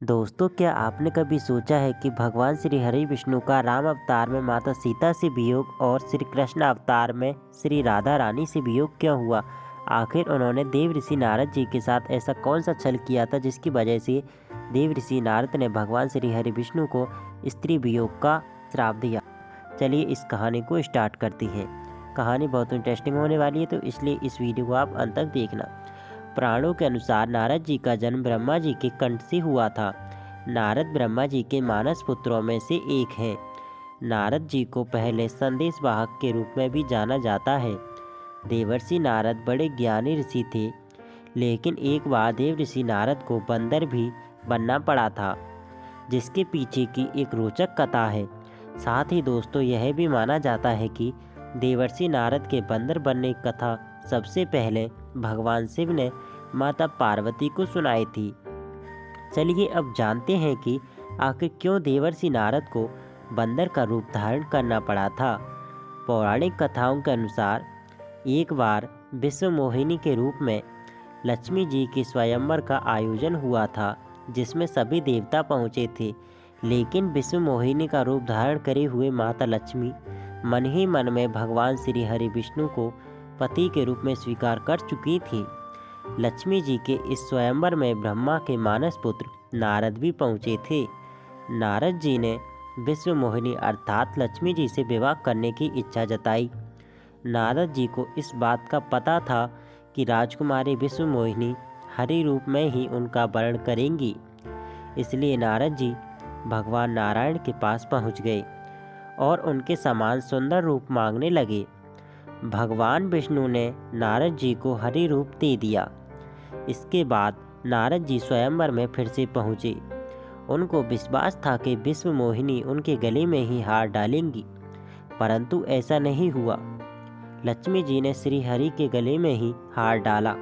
दोस्तों, क्या आपने कभी सोचा है कि भगवान श्री हरि विष्णु का राम अवतार में माता सीता से वियोग और श्री कृष्ण अवतार में श्री राधा रानी से वियोग क्यों हुआ? आखिर उन्होंने देव ऋषि नारद जी के साथ ऐसा कौन सा छल किया था जिसकी वजह से देव ऋषि नारद ने भगवान श्री हरि विष्णु को स्त्री वियोग का श्राप दिया? चलिए इस कहानी को स्टार्ट करती हैं। कहानी बहुत इंटरेस्टिंग होने वाली है, तो इसलिए इस वीडियो को आप अंत तक देखना। पुराणों के अनुसार नारद जी का जन्म ब्रह्मा जी के कंठ से हुआ था। नारद ब्रह्मा जी के मानस पुत्रों में से एक हैं। नारद जी को पहले संदेश वाहक के रूप में भी जाना जाता है। देवर्षि नारद बड़े ज्ञानी ऋषि थे, लेकिन एक बार देव ऋषि नारद को बंदर भी बनना पड़ा था, जिसके पीछे की एक रोचक कथा है। साथ ही दोस्तों, यह भी माना जाता है कि देवर्षि नारद के बंदर बनने की कथा सबसे पहले भगवान शिव ने माता पार्वती को सुनाई थी। चलिए अब जानते हैं कि आखिर क्यों देवर्षि नारद को बंदर का रूप धारण करना पड़ा था। पौराणिक कथाओं के अनुसार एक बार विश्व मोहिनी के रूप में लक्ष्मी जी के स्वयंवर का आयोजन हुआ था, जिसमें सभी देवता पहुँचे थे। लेकिन विश्व मोहिनी का रूप धारण करे हुए माता लक्ष्मी मन ही मन में भगवान श्री हरि विष्णु को पति के रूप में स्वीकार कर चुकी थी। लक्ष्मी जी के इस स्वयंवर में ब्रह्मा के मानस पुत्र नारद भी पहुँचे थे। नारद जी ने विश्व मोहिनी अर्थात लक्ष्मी जी से विवाह करने की इच्छा जताई। नारद जी को इस बात का पता था कि राजकुमारी विश्व मोहिनी हरि रूप में ही उनका वर्ण करेंगी, इसलिए नारद जी भगवान नारायण के पास पहुँच गए और उनके समान सुंदर रूप मांगने लगे। भगवान विष्णु ने नारद जी को हरि रूप दे दिया। इसके बाद नारद जी स्वयंवर में फिर से पहुँचे। उनको विश्वास था कि विश्व मोहिनी उनके गले में ही हार डालेंगी, परंतु ऐसा नहीं हुआ। लक्ष्मी जी ने श्री हरि के गले में ही हार डाला,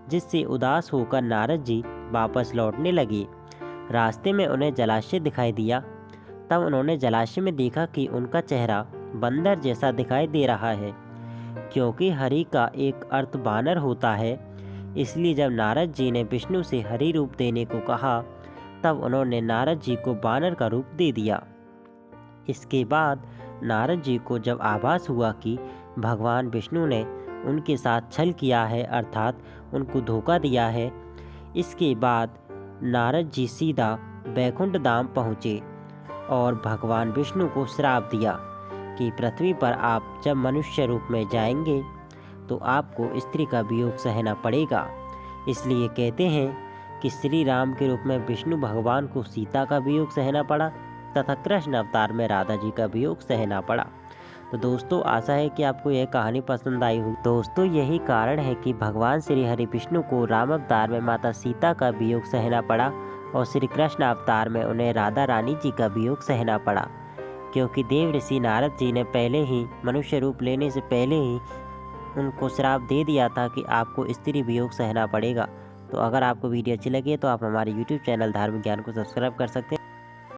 जिससे उदास होकर नारद जी वापस लौटने लगे। रास्ते में उन्हें जलाशय दिखाई दिया। तब उन्होंने जलाशय में देखा कि उनका चेहरा बंदर जैसा दिखाई दे रहा है। क्योंकि हरि का एक अर्थ बानर होता है, इसलिए जब नारद जी ने विष्णु से हरि रूप देने को कहा, तब उन्होंने नारद जी को बानर का रूप दे दिया। इसके बाद नारद जी को जब आभास हुआ कि भगवान विष्णु ने उनके साथ छल किया है, अर्थात उनको धोखा दिया है, इसके बाद नारद जी सीधा वैकुंठ धाम पहुँचे और भगवान विष्णु को श्राप दिया कि पृथ्वी पर आप जब मनुष्य रूप में जाएंगे तो आपको स्त्री का वियोग सहना पड़ेगा। इसलिए कहते हैं कि श्री राम के रूप में विष्णु भगवान को सीता का वियोग सहना पड़ा तथा कृष्ण अवतार में राधा जी का वियोग सहना पड़ा। तो दोस्तों, आशा है कि आपको यह कहानी पसंद आई होगी। दोस्तों, यही कारण है कि भगवान श्री हरि विष्णु को राम अवतार में माता सीता का वियोग सहना पड़ा और श्री कृष्ण अवतार में उन्हें राधा रानी जी का वियोग सहना पड़ा, क्योंकि देव ऋषि नारद जी ने पहले ही मनुष्य रूप लेने से पहले ही उनको श्राप दे दिया था कि आपको स्त्री वियोग सहना पड़ेगा। तो अगर आपको वीडियो अच्छी लगी तो आप हमारे YouTube चैनल धार्मिक ज्ञान को सब्सक्राइब कर सकते हैं।